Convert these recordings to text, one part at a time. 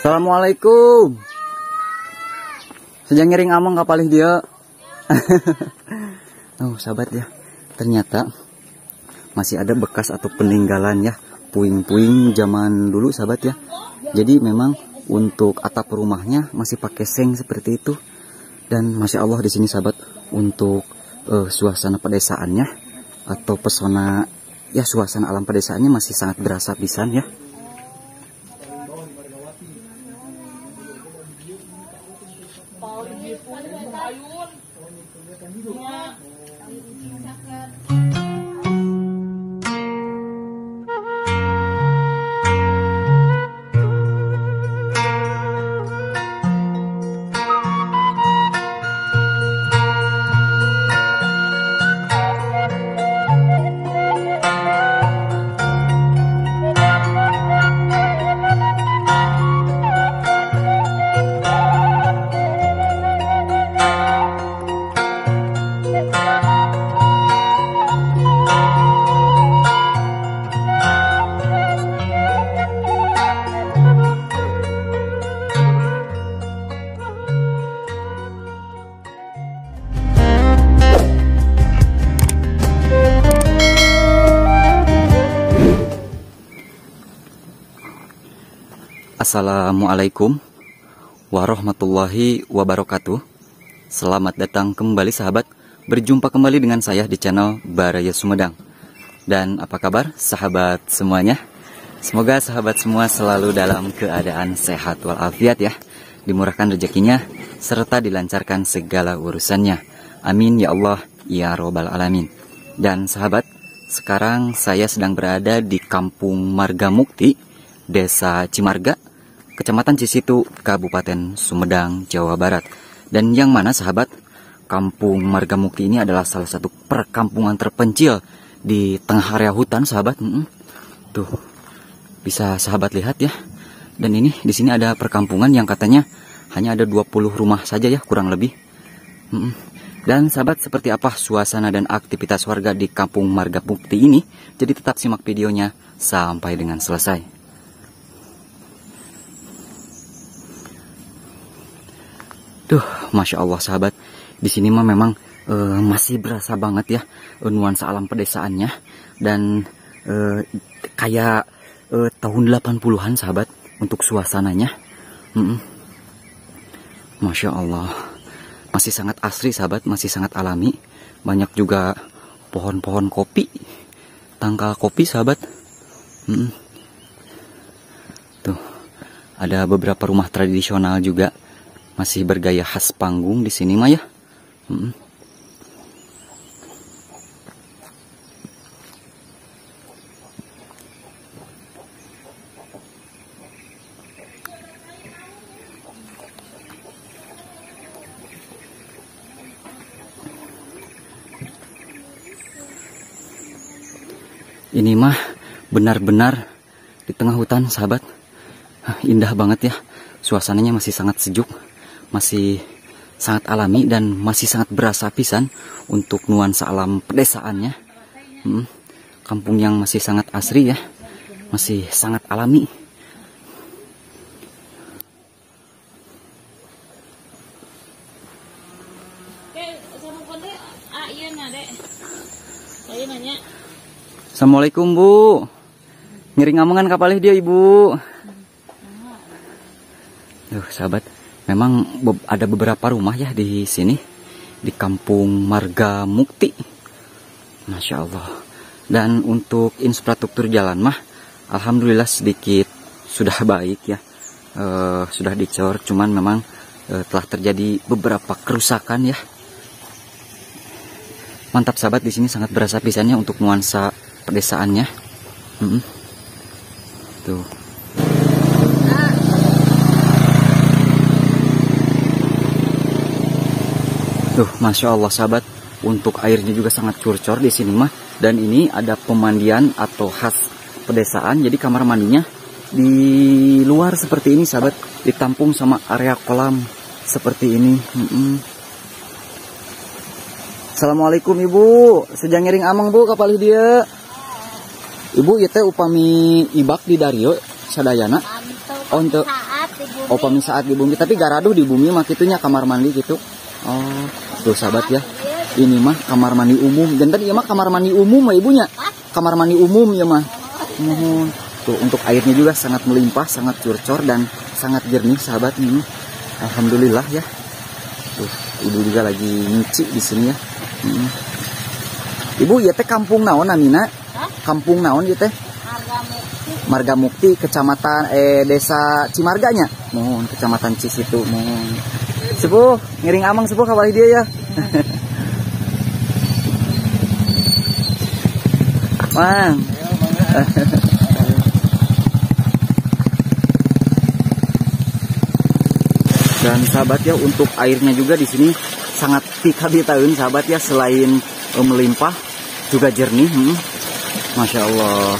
Assalamualaikum. Sejak ngiring amang kapalih dia. Oh sahabat ya, ternyata masih ada bekas atau peninggalan ya, puing-puing zaman dulu sahabat ya. Jadi memang untuk atap rumahnya masih pakai seng seperti itu. Dan masya Allah di sini sahabat, untuk suasana pedesaannya atau pesona ya, suasana alam pedesaannya masih sangat berasa pisan ya. Assalamualaikum warahmatullahi wabarakatuh. Selamat datang kembali sahabat. Berjumpa kembali dengan saya di channel Baraya Sumedang. Dan apa kabar sahabat semuanya? Semoga sahabat semua selalu dalam keadaan sehat walafiat ya, dimurahkan rezekinya serta dilancarkan segala urusannya. Amin ya Allah ya robbal alamin. Dan sahabat, sekarang saya sedang berada di Kampung Marga Mukti, Desa Cimarga, Kecamatan Cisitu, Kabupaten Sumedang, Jawa Barat. Dan yang mana sahabat, Kampung Marga Mukti ini adalah salah satu perkampungan terpencil di tengah area hutan sahabat. Tuh, bisa sahabat lihat ya. Dan ini di sini ada perkampungan yang katanya hanya ada 20 rumah saja ya, kurang lebih. Dan sahabat, seperti apa suasana dan aktivitas warga di Kampung Marga Mukti ini? Jadi tetap simak videonya sampai dengan selesai. Duh, masya Allah sahabat, di sini mah memang masih berasa banget ya nuansa alam pedesaannya, dan kayak tahun 80-an sahabat untuk suasananya. Masya Allah, masih sangat asri sahabat, masih sangat alami. Banyak juga pohon-pohon kopi, tangkal kopi sahabat. Tuh, ada beberapa rumah tradisional juga. Masih bergaya khas panggung di sini mah ya. Ini mah benar-benar di tengah hutan sahabat. Indah banget ya. Suasananya masih sangat sejuk, masih sangat alami, dan masih sangat berasa pisan untuk nuansa alam pedesaannya. Kampung yang masih sangat asri ya, masih sangat alami. Assalamualaikum Bu. Ngiring amangan kapalih dia Ibu. Duh sahabat, memang ada beberapa rumah ya di sini, di Kampung Marga Mukti. Masya Allah. Dan untuk infrastruktur jalan mah alhamdulillah sedikit sudah baik ya, sudah dicor. Cuman memang telah terjadi beberapa kerusakan ya. Mantap sahabat, di sini sangat berasa pisannya untuk nuansa pedesaannya. Tuh. Tuh, masya Allah sahabat, untuk airnya juga sangat curcor di sini mah. Dan ini ada pemandian atau khas pedesaan. Jadi kamar mandinya di luar seperti ini sahabat, ditampung sama area kolam seperti ini. Assalamualaikum Ibu, sejak ngiring amang Bu kapalih dia. Ibu itu upami ibak di Dario sadayana. Oh untuk pemisaat di bumi, tapi garaduh di bumi mah kitunya kamar mandi gitu. Oh, tuh sahabat ya. Ini mah kamar mandi umum. Dan tadi ya mah kamar mandi umum mah ibunya. Kamar mandi umum ya mah. Mohon. Tuh untuk airnya juga sangat melimpah, sangat curcor dan sangat jernih sahabat ini. Alhamdulillah ya. Tuh, ibu juga lagi nyuci di sini ya. Ibu ya teh kampung naon namina? Kampung naon ya teh? Marga Mukti, kecamatan desa Cimarganya. Mohon kecamatan Cisitu. Mohon. Sepuh, ngiring amang sepuh kawali dia ya. Mang. Dan sahabat ya untuk airnya juga di sini sangat pikabitaeun sahabat ya, selain melimpah juga jernih. Masya Allah.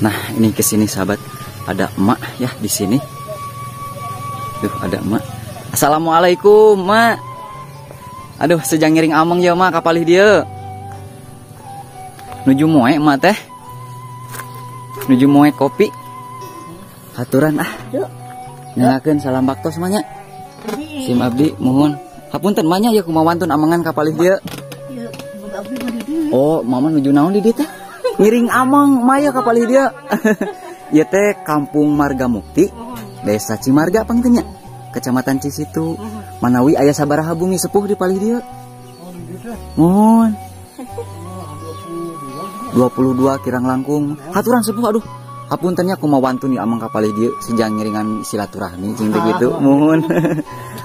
Nah, ini ke sini sahabat, ada emak ya di sini. Tuh, ada emak. Assalamualaikum, Mak. Aduh, sejang ngiring ameng ya, Mak, kapalih dia. Nuju moe, Mak teh. Nuju moe kopi. Haturan ah. Nyalakeun salam bakto semuanya. Sim abdi mohon. Hapunten manya ya kumawantun amangan kapalih dia. Oh, mama nuju naon di dieu teh? Ngiring amang maya kapalih dia. Ieu teh Kampung Marga Mukti, Desa Cimarga pangtenya, Kecamatan Cisitu. Manawi aya sabaraha bumi sepuh di palih dia? Mohon. 22 kirang langkung. Haturan sepuh aduh. Hapuntennya kumawantun ya amang kapalih dia sejang ngiringan silaturahmi cing gitu. Mohon.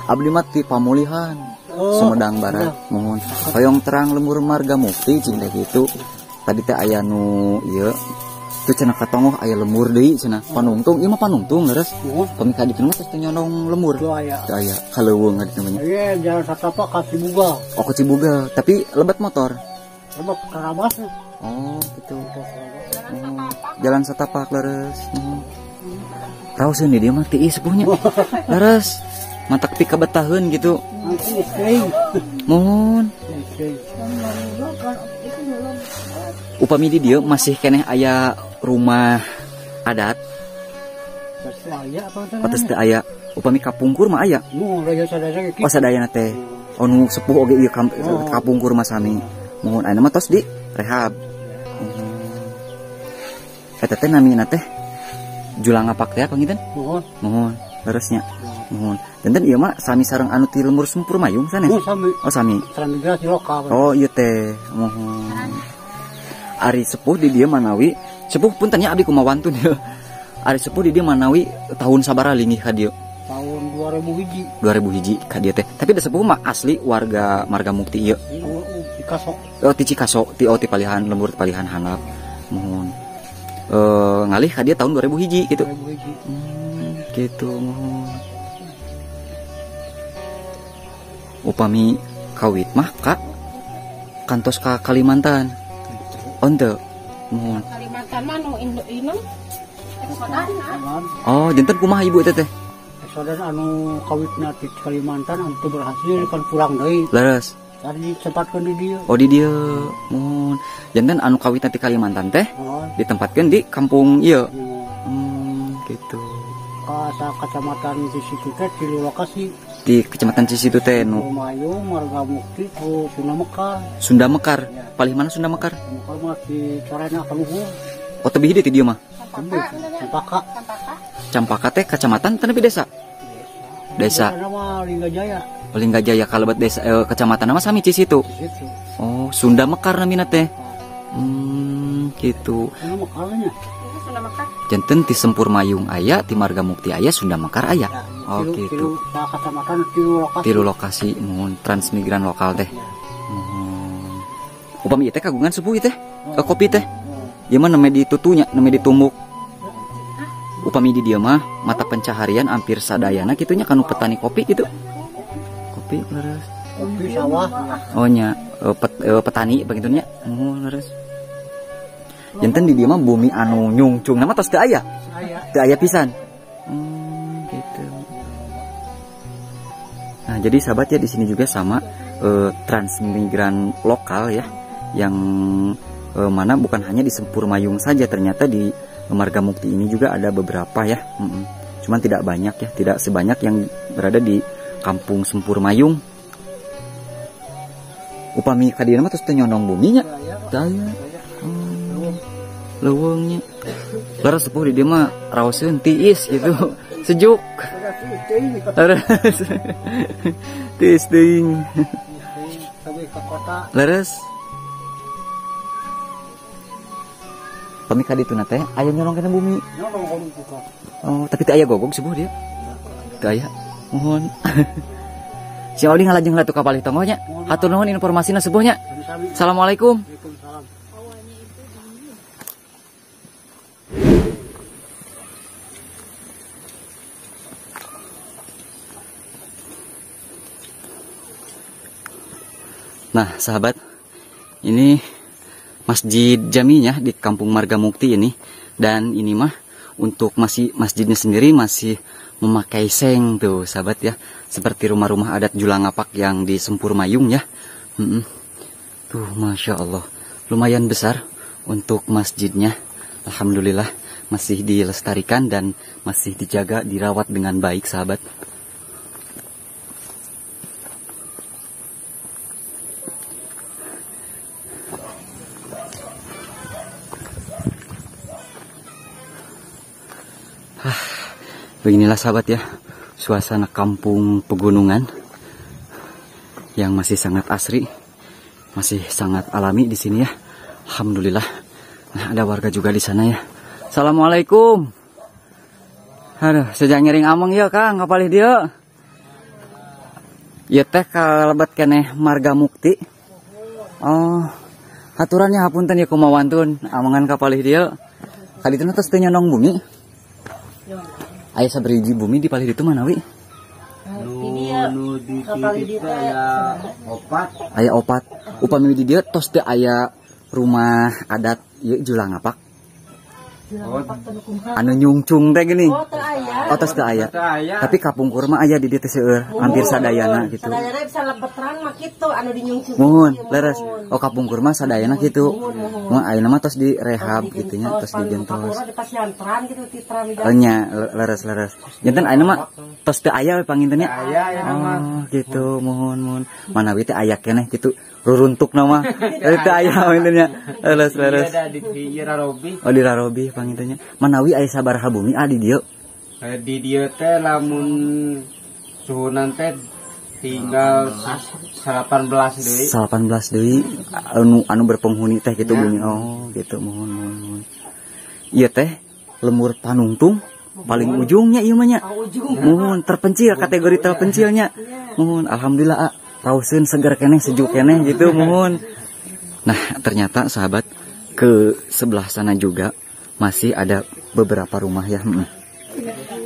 Abdi mah ti pamulihan Sumedang Barat. Mohon. Hoyong terang lembur Marga Mukti cing gitu. Tadi teh aya nu ieu teu cenah katongoh aya lemur deui cenah panungtung. Ieu mah panungtung leres. Pamika dikeun mah teh nyonong lemur. Teu aya kaleuweung ngadi namanya. Iya, jalan satapak ka Cibuga. Oh, ke Cibuga, tapi lebat motor. Lebat Karabas. Oh, gitu. Jalan satapak leres. Raoseun dia mah teu sepuhnya. Leres. Matak pika betaheun gitu. Nanti string. Mohon. Upami di dia masih keneh aya rumah adat. Atas teh aya. Upami kapungkur mah aya. Oh sadayana teh. Oh nu sepuh oge ieu kapungkur mah sami. Mohon aya mah tos di rehab. Eta teh namina teh Julang Ngapak teh panginten? Mohon. Leresnya. Mohon. Dan ieu mah sami sareng anu ti lemur Sempur Mayung sana. Oh sami. Oh sami. Transmigrasi lokal. Oh ieu teh. Mohon. Ari sepuh di dia manawi sepuh pun tanya abdi kumawantun ya. Ari sepuh di dia manawi tahun sabaraha linggih ka dieu? Tahun 2000 hiji. 2000 hiji ka dieu teh. Tapi da sepuh mah asli warga Marga Mukti ieu. Cikaso. Oh ti Cikaso, ti palihan lembur palihan handap. Mohon. Ngalih ka dieu tahun 2000 hiji gitu. 2000 hiji. Gitu mohon. Upami kawit mah Kak kantos ka Kalimantan. Onte, mohon. Kalimantan mah nu inu Oh, jantan kumaha ibu teh? Saudara anu kawitna di Kalimantan anu berhasil kan pulang deui. Leres. Tadi tempatkeun di dieu. Oh di dieu, mohon. Jantan anu kawitna di Kalimantan teh ditempatkeun di kampung ieu. Gitu. Ka kecamatan di situ teh di lokasi di Kecamatan Cisitu teh nu Mayung, Marga Mukti, Sunda Mekar. Sunda Mekar. Palih mana Sunda Mekar? Mekar mah di Corena ka luhur. Oh tebih di dieu mah. Campaka. Campaka teh kecamatan teh nepi desa. Desa. Nama Linggajaya. Linggajaya kalebat desa kecamatan nama sami Cisitu. Oh, Sunda Mekar namina teh. Gitu. Sunda Mekarnya. Sunda Mekar. Janten ti Sempur Mayung aya, ti Marga Mukti aya, Sunda Mekar aya. Oh gitu. Kecamatan Tilu lokasi mohon transmigran lokal teh. Upami teh kagungan subuh teh. Kopi teh. Ieu mah neme ditutunya, neme ditumbuk. Upami di dia mah mata pencaharian hampir sadayana kitunya kanu petani kopi gitu. Kopi leres. kopi sawah. Oh nya petani begitunya. Oh leres. Janten di dia mah bumi anu nyungcung nama tos teu aya. Teu aya pisan. Gitu. Nah, jadi sahabat ya di sini juga sama transmigran lokal ya yang mana bukan hanya di Sempur Mayung saja, ternyata di Marga Mukti ini juga ada beberapa ya. Cuman tidak banyak ya, tidak sebanyak yang berada di Kampung Sempur Mayung. Upami kadina mah tos teu nyondong buminya. Daya. Leuweungnya. Lara sepuh di dia mah raoseun tiis gitu. Sejuk. Tiis teuing. Leres. Pami ka ditu na teh aya nyolong kana bumi. Oh, tapi teu aya gogog sepuh dia. Teu aya. Mohon. Si Oli ngalajeng latu ka Palih Tonggo nya. Hatur nuhun informasina sepuh nya. Assalamualaikum. Nah, sahabat, ini Masjid Jaminya di Kampung Marga Mukti ini, dan ini mah untuk masjidnya sendiri masih memakai seng tuh, sahabat ya, seperti rumah-rumah adat Julangapak yang di Sempur Mayung ya. Tuh, masya Allah, lumayan besar untuk masjidnya. Alhamdulillah masih dilestarikan dan masih dijaga, dirawat dengan baik, sahabat. Beginilah sahabat ya, suasana kampung pegunungan yang masih sangat asri, masih sangat alami di sini ya. Alhamdulillah. Nah, ada warga juga di sana ya. Assalamualaikum. Aduh, sejak nyering ameng ya Kang, ngapalih dia. Ya teh kalebat keneh Marga Mukti. Oh, haturannya hapunten ya kumawantun, amangan kapalih dia. Kali itu tos teu nyondong bumi. Aya saberiji bumi di palih ditu mana wi? Aya opat. Upami di dieu tos teu aya rumah adat ieu Julangapak. Anu nyungcung teh gini. Oh tos teu aya. Tapi kapungkur mah aya di dieu teh seueur, hampir sadayana gitu. Sadayana bisa lebetran mah kitu anu di nyungcung. Mun, leres. Oh kapungkur mah sadayana kitu. Mun ayeuna mah tos direhab gitu nya, tos digentos. Nya leres. Janten ayeuna mah tos teu aya panginten nya. Oh gitu, mohon. Manawi teh aya keneh kitu. Ruruntuk nama teu aya panginten nya. Leres. Di Rarobi. Oh di Rarobi panginten nya. Manawi aya sabaraha bumi di dieu? Di dieu teh lamun suhunan teh tinggal 18 deui. 18 deui anu berpenghuni teh gitu bumi. Oh gitu, mohon. Ieu teh lemur Panungtung paling ujungnya ieu mah nya. Mohon terpencil, kategori terpencilnya. Mohon alhamdulillah raoseun seger keneh, sejuk keneh gitu, mohon. Nah, ternyata sahabat ke sebelah sana juga masih ada beberapa rumah ya.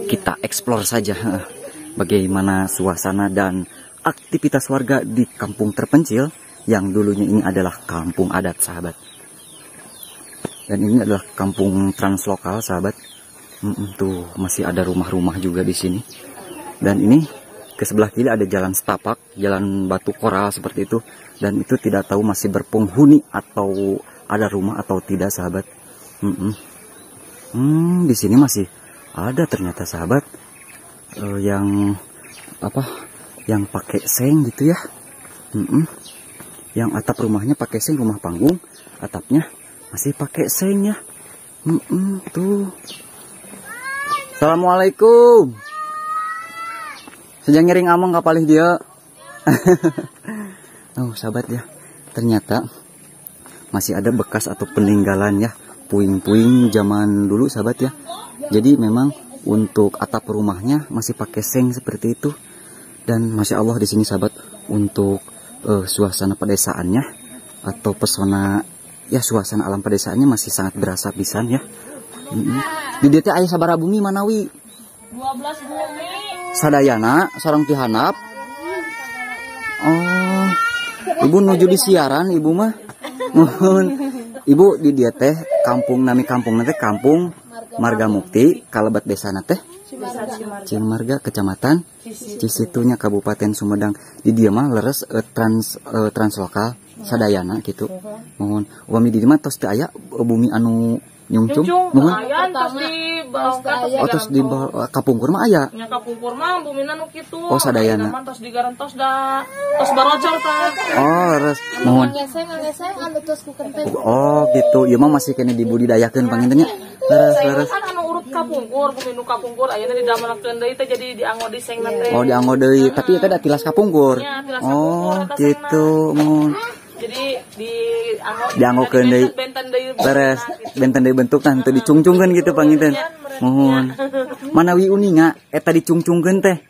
Kita eksplor saja bagaimana suasana dan aktivitas warga di kampung terpencil yang dulunya ini adalah kampung adat, sahabat. Dan ini adalah kampung translokal, sahabat. Tuh masih ada rumah-rumah juga di sini. Dan ini ke sebelah kiri ada jalan setapak, jalan batu koral seperti itu. Dan itu tidak tahu masih berpenghuni atau ada rumah atau tidak, sahabat. Di sini masih ada ternyata, sahabat, yang yang pakai seng gitu ya. Yang atap rumahnya pakai seng, rumah panggung, atapnya masih pakai seng ya. Tuh. Assalamualaikum. Sejak ngering among kapalih dia. Oh sahabat ya, ternyata masih ada bekas atau peninggalan ya puing-puing zaman dulu sahabat ya. Jadi memang untuk atap rumahnya masih pakai seng seperti itu. Dan masya Allah di sini sahabat, untuk suasana pedesaannya atau pesona ya, suasana alam pedesaannya masih sangat berasa pisan ya. Di dia teh aya sabaraha bumi manawi? 12 bumi. Sadayana sareng ti handap. Oh, ibu nuju di siaran ibu mah. Mohon ibu di dia teh kampung nami kampung teh Kampung Marga Mukti, kalabat desa teh Cimarga, Kecamatan Cisitunya, Kabupaten Sumedang. Di dia mah leres translokal sadayana gitu. Mohon wami di mah tos teu aya bumi anu nyungcung. Mohon. Tos di kapungkur mah aya. Nya kapungkur mah bumina nu kitu. Oh sadayana. Tos digarantos da tos barocol tah. Oh leres. Mohon. Oh gitu. Ieu mah masih kene dibudidayakeun pangintennya. Leres. Kan anu urut kapungkur, bumi nu kapungkur ayeuna didamelakeun deui teh jadi dianggo di sengna teh. Oh dianggo deui, tapi eta da tilas kapungkur. Ya, tilas Oh kapungkur, eta gitu. Mohon. Jadi dianggokeun deui. benten deui. Leres. Benten deui bentuk tah teu dicungcungkeun gitu panginten. Mohon. Manawi uninga eta dicungcungkeun teh.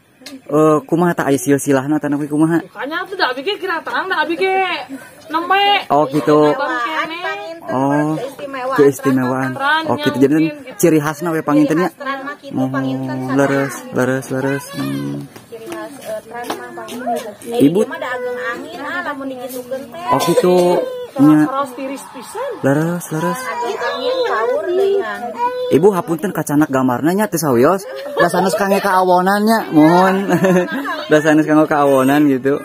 Kumaha tah aya silsilahna tah napi kumaha? Kanya teh da abi ge kira terang da abi ge nembe. Oh gitu. Oh, keistimewaan. Oh gitu, jadi ciri khasna we pangintennya. Leres. Ibu oh gitu nya. Leres. Ibu hapunten kacanak gambarna nya teu sawios. Da sanes kangge kaawonan nya, mohon. Da sanes kangge kaawonan gitu.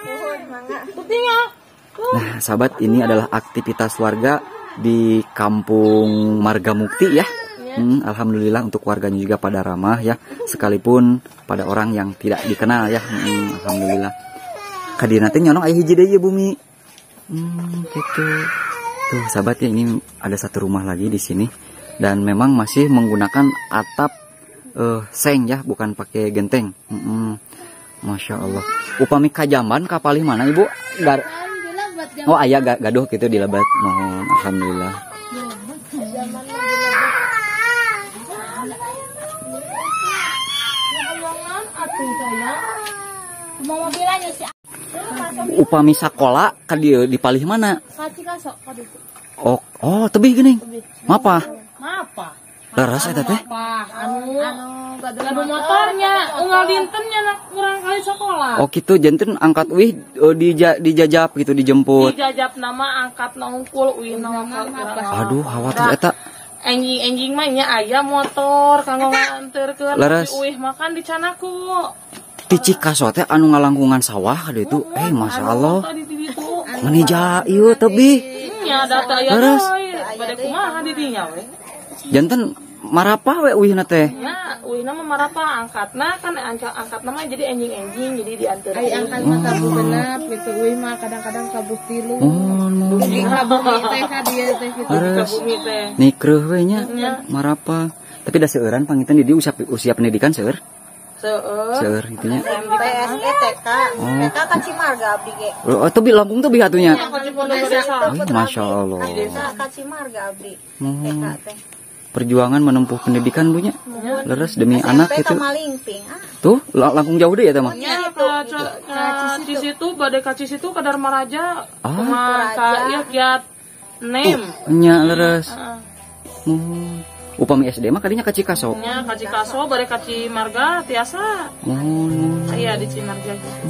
Nah, sahabat, ini adalah aktivitas warga di Kampung Marga Mukti ya. Alhamdulillah untuk warganya juga pada ramah ya, sekalipun pada orang yang tidak dikenal ya. Alhamdulillah. Kadina teh nyonong aya hiji deui bumi. Gitu. Tuh sahabat ya, ini ada satu rumah lagi di sini dan memang masih menggunakan atap seng ya, bukan pakai genteng. Masya Allah. Upami kajamban kapalih mana ibu? Oh ayah gaduh gitu di lebat. Mohon alhamdulillah. Upami sakola ka dipalih mana? Oh tebih geuning. Mapa? Leres eta teh? Anu motornya unggal dintennya kurang kali sekolah. Oh gitu, janten angkat wih dijajab gitu, dijemput. Dijajab nama angkat nongkul wih nama. Aduh, khawatir eta. Enjing mah nya aya motor kanggo nganterkeun. Leres. Wih makan di Canaku. Ti Cikaso teh anu ngalangkungan sawah kada itu. Masya Allah. Menija ieu tebih. Nya data aya Leres. Bade kumaha di dinya we. Janten marapa we uihna teh? Ya, uihna mah marapa angkatna kan angkatna mah jadi enjing-enjing jadi diantar. Ai angkat mah kabu genep gitu uih mah kadang-kadang kabu 3. Oh, Jadi kabu teh ka dieu teh gitu. Kabumi teh. Nikreuh we nya marapa. Tapi da seueuran pangitan di usia pendidikan seueur. Seueur gitu nya. PSE TK. TK kan Cimarga abdi ge. Oh, teu langkung teu atunya. Masya Masya Allah. Desa ka Cimarga abdi. TK teh. Perjuangan menempuh pendidikan punya leres demi anak SMP itu. Malingping. Tuh langkung jauh deh ya teman. Ya, ka Cici itu bade ka Cici itu ka Dharma Raja. Ah. Ka ieu kiat nem. Nya leres. Upami SD mah kadinya ka Cikaso. Nya ka Cikaso bade ka Cimarga tiasa. Aya di Cimarga gitu.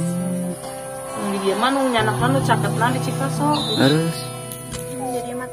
Di dieu mah nu nyanakna nu caketna di Cikaso. Leres. Jadi mah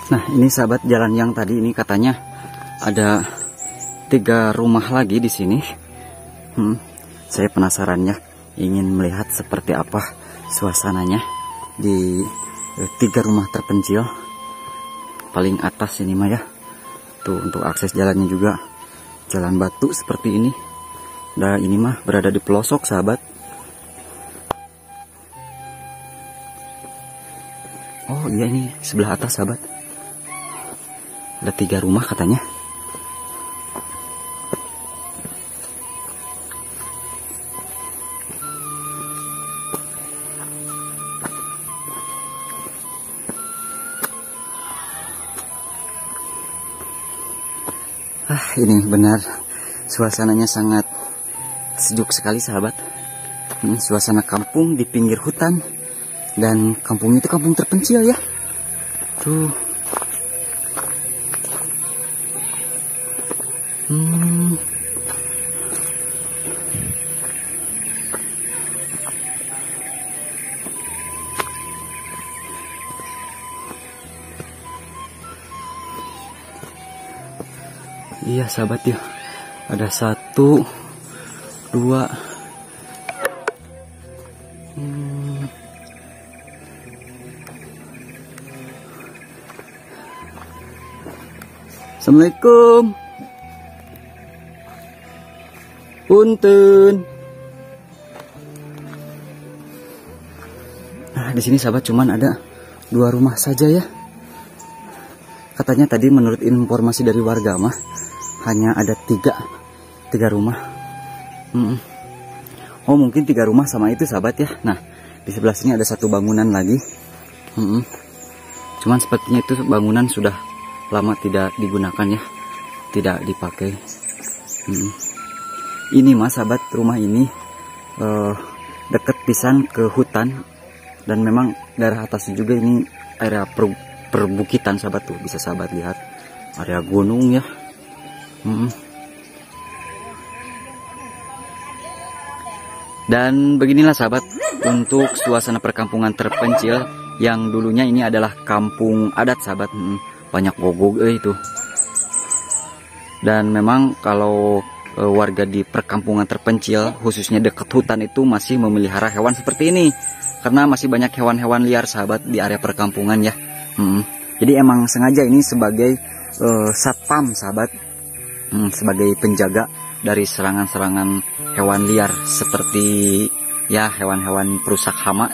Nah, ini sahabat, jalan yang tadi ini katanya ada 3 rumah lagi di sini. Saya penasaran ya, ingin melihat seperti apa suasananya di 3 rumah terpencil paling atas ini mah ya. Tuh, untuk akses jalannya juga jalan batu seperti ini. Nah, ini mah berada di pelosok sahabat. Oh iya, ini sebelah atas sahabat. Ada 3 rumah katanya. Ini benar suasananya sangat sejuk sekali sahabat. Ini suasana kampung di pinggir hutan, dan kampung itu kampung terpencil ya. Tuh. Iya sahabat ya, ada 1, 2. Assalamualaikum. Punten. Nah, di sini sahabat cuman ada 2 rumah saja ya. Katanya tadi menurut informasi dari warga mah hanya ada 3 rumah. Oh, mungkin 3 rumah sama itu sahabat ya. Nah, di sebelah sini ada 1 bangunan lagi. Cuman sepertinya itu bangunan sudah lama tidak digunakan ya, tidak dipakai. Ini mas sahabat, rumah ini dekat pisan ke hutan, dan memang daerah atas juga ini area perbukitan sahabat. Tuh bisa sahabat lihat area gunung ya. Dan beginilah sahabat untuk suasana perkampungan terpencil yang dulunya ini adalah kampung adat sahabat. Banyak gogog itu. Dan memang kalau warga di perkampungan terpencil khususnya dekat hutan itu masih memelihara hewan seperti ini, karena masih banyak hewan-hewan liar sahabat di area perkampungan ya. Jadi emang sengaja ini sebagai satpam sahabat, sebagai penjaga dari serangan-serangan hewan liar seperti ya hewan-hewan perusak hama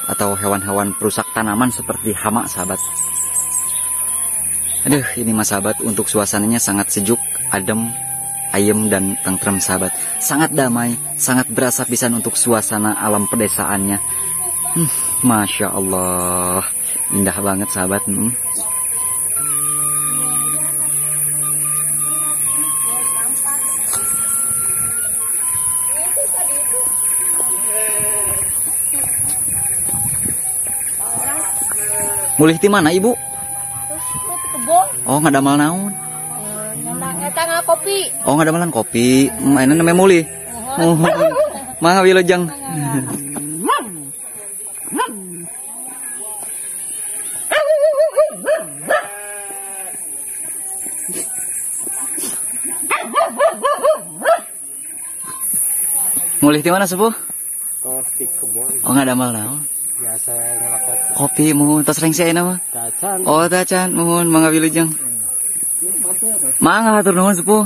atau hewan-hewan perusak tanaman seperti hama sahabat. Aduh, ini mas sahabat, untuk suasananya sangat sejuk, adem, ayem, dan tentrem sahabat. Sangat damai, sangat berasa pisan untuk suasana alam pedesaannya. Masya Allah, indah banget sahabat. Mulih di mana ibu? Oh, nggak ada mal naon. Tanggal kopi. Oh, nggak ada malan kopi. Mainan namanya mulih. Oh, mah wilujeng. Mulih di mana sepuh? Oh, nggak ada mal naon. Biasa ngelakop. Kopi mohon tas reng saya nama. Tacan. Oh, tacan mohon mangga wilujeng. Mangga hatur nuhun sepuh.